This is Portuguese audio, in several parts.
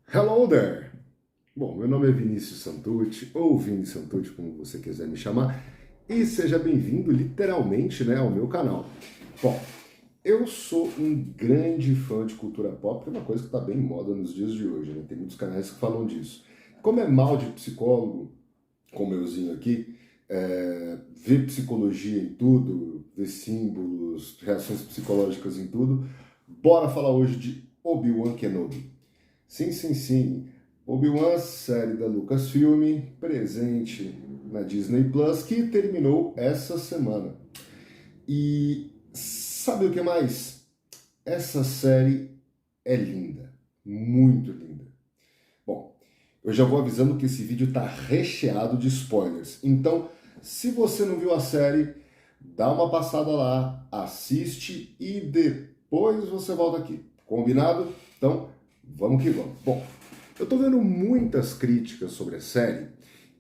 Hello there! Bom, meu nome é Vinícius Santucci, ou Vini Santucci, como você quiser me chamar, e seja bem-vindo, literalmente, ao meu canal. Bom, eu sou um grande fã de cultura pop, que é uma coisa que está bem em moda nos dias de hoje, né? Tem muitos canais que falam disso. Como é mal de psicólogo, como euzinho aqui, ver psicologia em tudo, ver símbolos, reações psicológicas em tudo, bora falar hoje de Obi-Wan Kenobi. Sim, sim, sim. Obi-Wan, série da Lucasfilm, presente na Disney Plus, que terminou essa semana. E sabe o que mais? Essa série é linda, muito linda. Bom, eu já vou avisando que esse vídeo está recheado de spoilers. Então, se você não viu a série, dá uma passada lá, assiste e depois você volta aqui. Combinado? Então, vamos que vamos. Bom, eu tô vendo muitas críticas sobre a série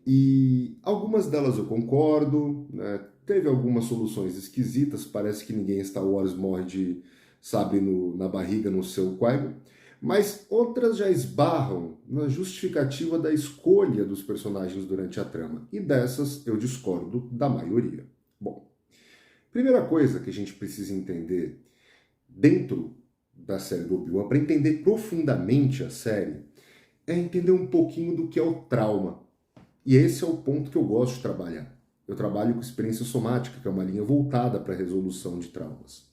e algumas delas eu concordo, né? Teve algumas soluções esquisitas, parece que ninguém em Star Wars morre de sabre na barriga no seu Qui-Gon, mas outras já esbarram na justificativa da escolha dos personagens durante a trama, e dessas eu discordo da maioria. Bom, primeira coisa que a gente precisa entender dentro da série do Obi-Wan, para entender profundamente a série, é entender um pouquinho do que é o trauma. E esse é o ponto que eu gosto de trabalhar. Eu trabalho com experiência somática, que é uma linha voltada para a resolução de traumas.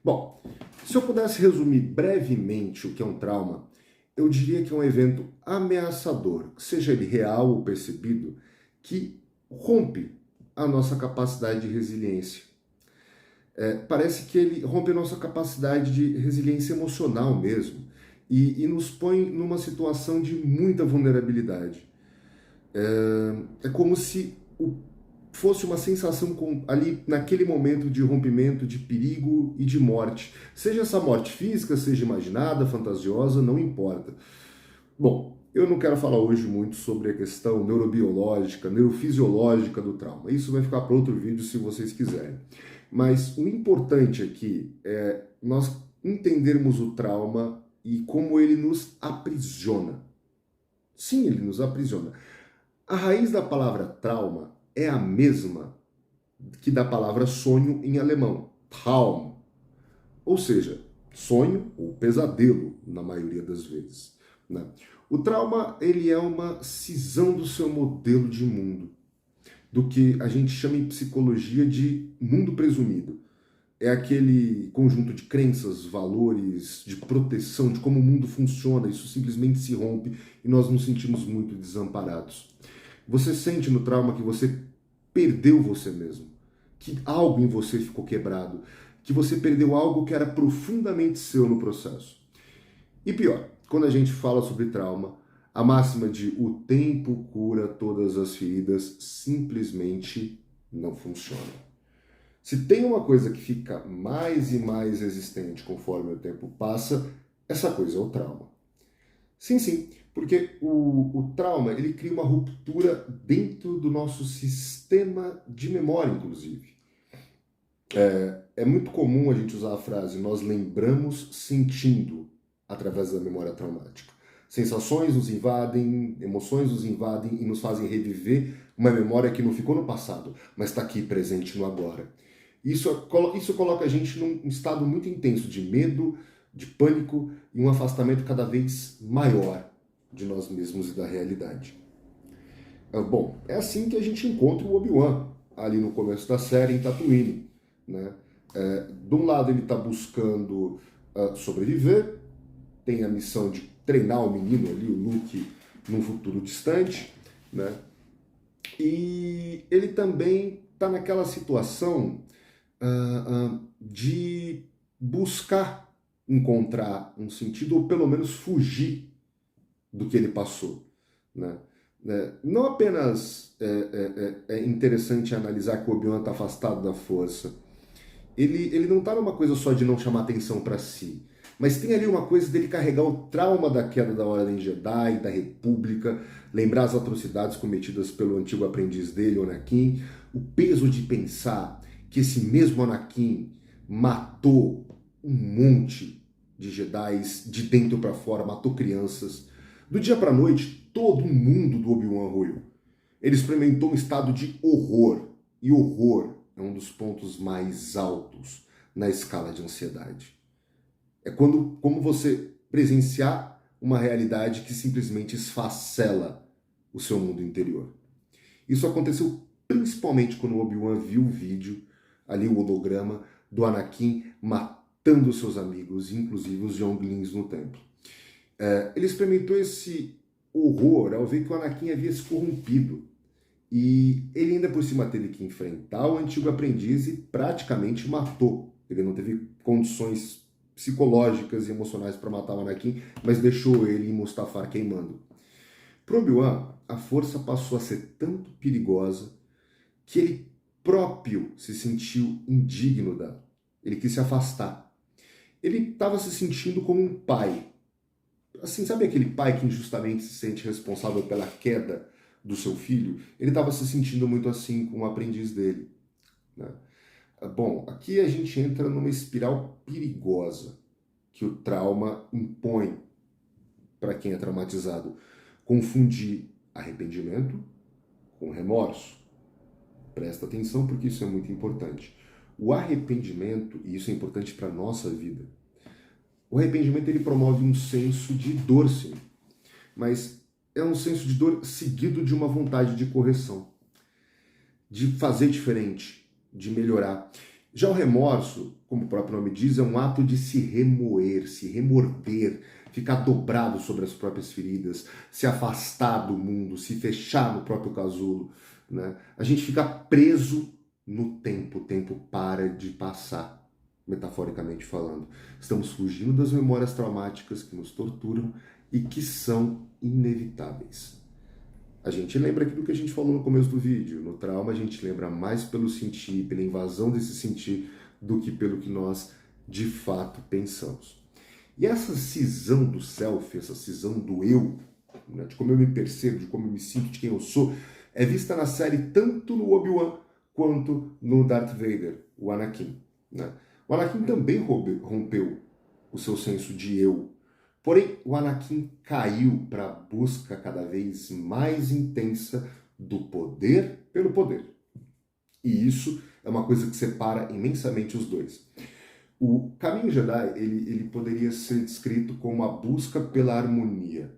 Bom, se eu pudesse resumir brevemente o que é um trauma, eu diria que é um evento ameaçador, seja ele real ou percebido, que rompe a nossa capacidade de resiliência. Parece que ele rompe a nossa capacidade de resiliência emocional mesmo e nos põe numa situação de muita vulnerabilidade. É como se fosse uma sensação ali naquele momento de rompimento, de perigo e de morte. Seja essa morte física, seja imaginada, fantasiosa, não importa. Bom, eu não quero falar hoje muito sobre a questão neurobiológica, neurofisiológica do trauma. Isso vai ficar para outro vídeo se vocês quiserem. Mas o importante aqui é nós entendermos o trauma e como ele nos aprisiona. Sim, ele nos aprisiona. A raiz da palavra trauma é a mesma que da palavra sonho em alemão, Traum, ou seja, sonho ou pesadelo na maioria das vezes, né? O trauma, ele é uma cisão do seu modelo de mundo, do que a gente chama em psicologia de mundo presumido. É aquele conjunto de crenças, valores, de proteção, de como o mundo funciona, isso simplesmente se rompe e nós nos sentimos muito desamparados. Você sente no trauma que você perdeu você mesmo, que algo em você ficou quebrado, que você perdeu algo que era profundamente seu no processo. E pior, quando a gente fala sobre trauma, a máxima de o tempo cura todas as feridas simplesmente não funciona. Se tem uma coisa que fica mais e mais resistente conforme o tempo passa, essa coisa é o trauma. Sim, sim, porque o trauma ele cria uma ruptura dentro do nosso sistema de memória, inclusive. É muito comum a gente usar a frase nós lembramos sentindo através da memória traumática. Sensações nos invadem, emoções nos invadem e nos fazem reviver uma memória que não ficou no passado, mas está aqui presente no agora. Isso coloca a gente num estado muito intenso de medo, de pânico e um afastamento cada vez maior de nós mesmos e da realidade. Bom, é assim que a gente encontra o Obi-Wan ali no começo da série em Tatooine, né? De um lado ele está buscando sobreviver, tem a missão de treinar o menino ali, o Luke, num futuro distante, né? E ele também está naquela situação de buscar encontrar um sentido, ou pelo menos fugir do que ele passou, né? Não apenas é interessante analisar que o Obi-Wan está afastado da força, ele não está numa coisa só de não chamar atenção para si, mas tem ali uma coisa dele carregar o trauma da queda da Ordem Jedi, da República, lembrar as atrocidades cometidas pelo antigo aprendiz dele, o Anakin, o peso de pensar que esse mesmo Anakin matou um monte de Jedis de dentro para fora, matou crianças, Do dia para a noite, todo mundo do Obi-Wan ruiu. Ele experimentou um estado de horror. E horror é um dos pontos mais altos na escala de ansiedade. É como você presenciar uma realidade que simplesmente esfacela o seu mundo interior. Isso aconteceu principalmente quando o Obi-Wan viu o vídeo, ali o holograma, do Anakin matando seus amigos, inclusive os Younglings no templo. Ele experimentou esse horror ao ver que o Anakin havia se corrompido. E ele ainda por cima teve que enfrentar o antigo aprendiz e praticamente matou. Ele não teve condições psicológicas e emocionais para matar o Anakin, mas deixou ele em Mustafar queimando. Para Obi-Wan, a força passou a ser tanto perigosa que ele próprio se sentiu indigno dela. Ele quis se afastar. Ele estava se sentindo como um pai. Assim, sabe aquele pai que injustamente se sente responsável pela queda do seu filho? Ele estava se sentindo muito assim com o aprendiz dele, né? Bom, aqui a gente entra numa espiral perigosa que o trauma impõe para quem é traumatizado. Confundir arrependimento com remorso. Presta atenção porque isso é muito importante. O arrependimento, e isso é importante para a nossa vida, o arrependimento ele promove um senso de dor, sim, mas é um senso de dor seguido de uma vontade de correção, de fazer diferente, de melhorar. Já o remorso, como o próprio nome diz, é um ato de se remoer, se remorder, ficar dobrado sobre as próprias feridas, se afastar do mundo, se fechar no próprio casulo, né? A gente fica preso no tempo, o tempo para de passar, metaforicamente falando. Estamos fugindo das memórias traumáticas que nos torturam e que são inevitáveis. A gente lembra aquilo que a gente falou no começo do vídeo. No trauma, a gente lembra mais pelo sentir, pela invasão desse sentir, do que pelo que nós de fato pensamos. E essa cisão do self, essa cisão do eu, né, de como eu me percebo, de como eu me sinto, de quem eu sou, é vista na série tanto no Obi-Wan quanto no Darth Vader, o Anakin, né? O Anakin também rompeu o seu senso de eu. Porém, o Anakin caiu para a busca cada vez mais intensa do poder pelo poder. E isso é uma coisa que separa imensamente os dois. O caminho Jedi, ele poderia ser descrito como a busca pela harmonia,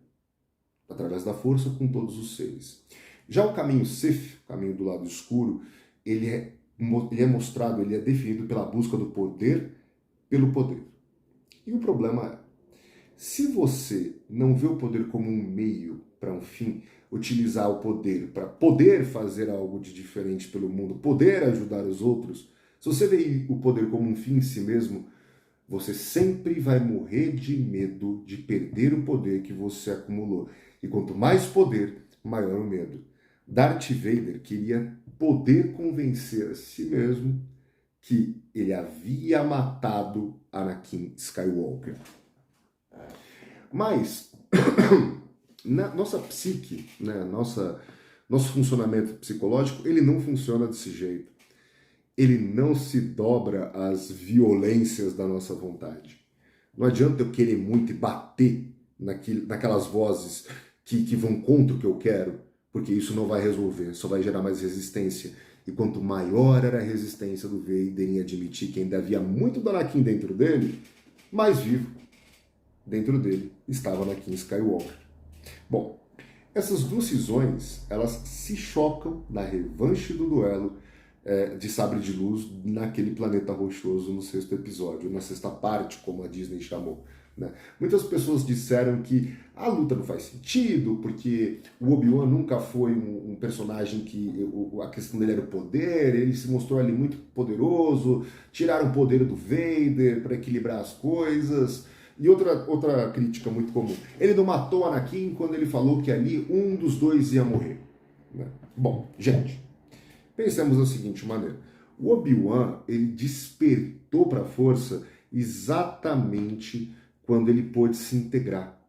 através da força com todos os seres. Já o caminho Sith, o caminho do lado escuro, ele é mostrado, ele é definido pela busca do poder pelo poder. E o problema é, se você não vê o poder como um meio para um fim, utilizar o poder para poder fazer algo de diferente pelo mundo, poder ajudar os outros, se você vê o poder como um fim em si mesmo, você sempre vai morrer de medo de perder o poder que você acumulou. E quanto mais poder, maior o medo. Darth Vader queria poder convencer a si mesmo que ele havia matado Anakin Skywalker. Mas, na nossa psique, né, nosso funcionamento psicológico, ele não funciona desse jeito. Ele não se dobra às violências da nossa vontade. Não adianta eu querer muito e bater naquelas vozes que vão contra o que eu quero, porque isso não vai resolver, só vai gerar mais resistência. E quanto maior era a resistência do Vader em admitir que ainda havia muito do Anakin dentro dele, mais vivo dentro dele estava Anakin Skywalker. Bom, essas duas cisões, elas se chocam na revanche do duelo de sabre de luz naquele planeta rochoso no sexto episódio, na sexta parte, como a Disney chamou, né? Muitas pessoas disseram que a luta não faz sentido, porque o Obi-Wan nunca foi um personagem que a questão dele era o poder, ele se mostrou ali muito poderoso, tiraram o poder do Vader para equilibrar as coisas. E outra crítica muito comum, ele não matou Anakin quando ele falou que ali um dos dois ia morrer, né? Bom, gente, pensemos da seguinte maneira, o Obi-Wan, ele despertou para a força exatamente quando ele pôde se integrar,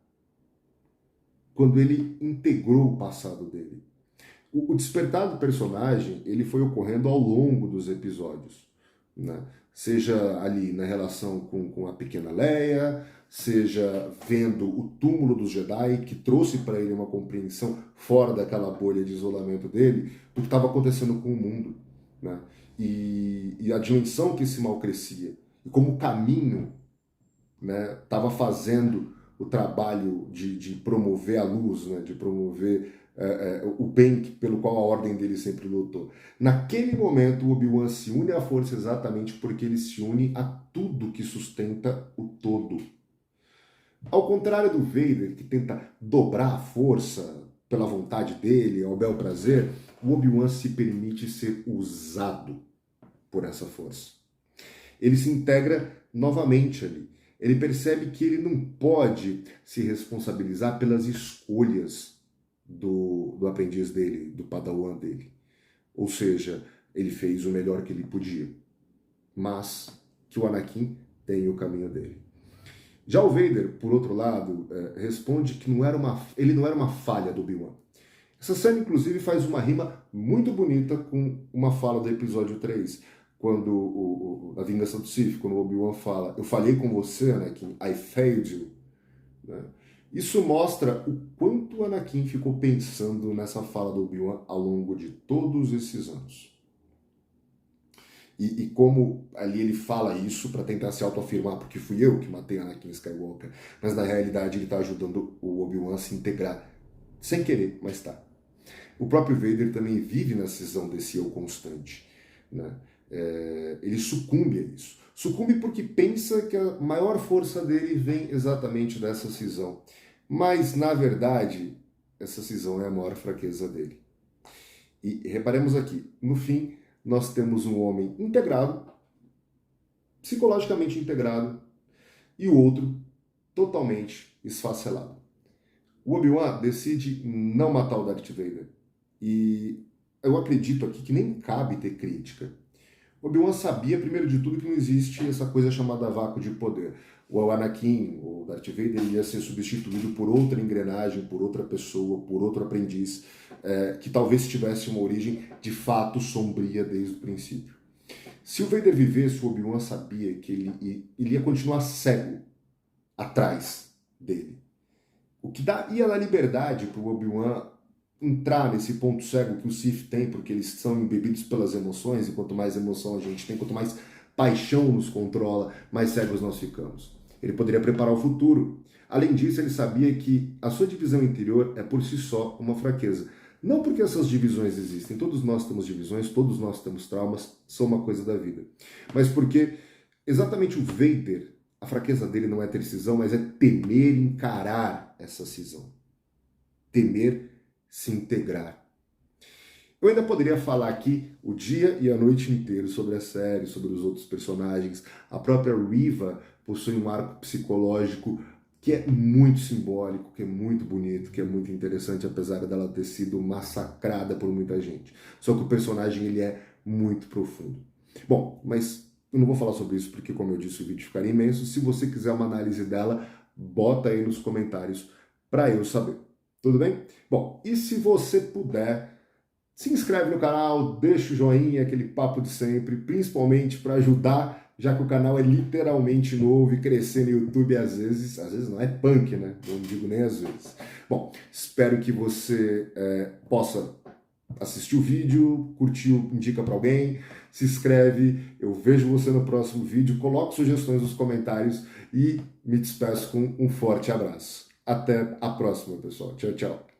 quando ele integrou o passado dele. O despertar do personagem, ele foi ocorrendo ao longo dos episódios, né? Seja ali na relação com a pequena Leia, seja vendo o túmulo dos Jedi, que trouxe para ele uma compreensão fora daquela bolha de isolamento dele, do que estava acontecendo com o mundo, né? E a dimensão que esse mal crescia, e como o caminho, né, estava fazendo o trabalho de promover a luz, né, de promover o bem pelo qual a ordem dele sempre lutou. Naquele momento, o Obi-Wan se une à força exatamente porque ele se une a tudo que sustenta o todo. Ao contrário do Vader, que tenta dobrar a força pela vontade dele, ao bel prazer, o Obi-Wan se permite ser usado por essa força. Ele se integra novamente ali. Ele percebe que ele não pode se responsabilizar pelas escolhas do aprendiz dele, do padawan dele. Ou seja, ele fez o melhor que ele podia, mas que o Anakin tem o caminho dele. Já o Vader, por outro lado, responde que ele não era uma falha do Obi-Wan. Essa cena, inclusive, faz uma rima muito bonita com uma fala do episódio 3, quando a Vingança do Sith, quando o Obi-Wan fala: eu falhei com você, Anakin, I failed you. Né? Isso mostra o quanto o Anakin ficou pensando nessa fala do Obi-Wan ao longo de todos esses anos. E como ali ele fala isso para tentar se autoafirmar, porque fui eu que matei Anakin Skywalker, mas na realidade ele está ajudando o Obi-Wan a se integrar, sem querer, mas tá. O próprio Vader também vive na cisão desse eu constante, né? Ele sucumbe a isso. Sucumbe porque pensa que a maior força dele vem exatamente dessa cisão. Mas, na verdade, essa cisão é a maior fraqueza dele. E reparemos aqui, no fim, nós temos um homem integrado, psicologicamente integrado, e o outro totalmente esfacelado. O Obi-Wan decide não matar o Darth Vader. E eu acredito aqui que nem cabe ter crítica. O Obi-Wan sabia, primeiro de tudo, que não existe essa coisa chamada vácuo de poder. O Anakin, o Darth Vader, ia ser substituído por outra engrenagem, por outra pessoa, por outro aprendiz, que talvez tivesse uma origem de fato sombria desde o princípio. Se o Vader vivesse, o Obi-Wan sabia que ele ia continuar cego atrás dele. O que ia dar liberdade para o Obi-Wan entrar nesse ponto cego que o Sith tem, porque eles são embebidos pelas emoções, e quanto mais emoção a gente tem, quanto mais paixão nos controla, mais cegos nós ficamos. Ele poderia preparar o futuro. Além disso, ele sabia que a sua divisão interior é por si só uma fraqueza. Não porque essas divisões existem, todos nós temos divisões, todos nós temos traumas, são uma coisa da vida. Mas porque exatamente o Vader, a fraqueza dele não é ter cisão, mas é temer encarar essa cisão. Temer se integrar. Eu ainda poderia falar aqui o dia e a noite inteiro sobre a série, sobre os outros personagens. A própria Reva possui um arco psicológico que é muito simbólico, que é muito bonito, que é muito interessante, apesar dela ter sido massacrada por muita gente. Só que o personagem ele é muito profundo. Bom, mas eu não vou falar sobre isso porque, como eu disse, o vídeo ficaria imenso. Se você quiser uma análise dela, bota aí nos comentários para eu saber. Tudo bem? Bom, e se você puder, se inscreve no canal, deixa o joinha, aquele papo de sempre, principalmente para ajudar, já que o canal é literalmente novo e crescer no YouTube às vezes não é punk, né? Não digo nem às vezes. Bom, espero que você possa assistir o vídeo, curtiu, indica para alguém, se inscreve, eu vejo você no próximo vídeo, coloque sugestões nos comentários e me despeço com um forte abraço. Até a próxima, pessoal. Tchau, tchau.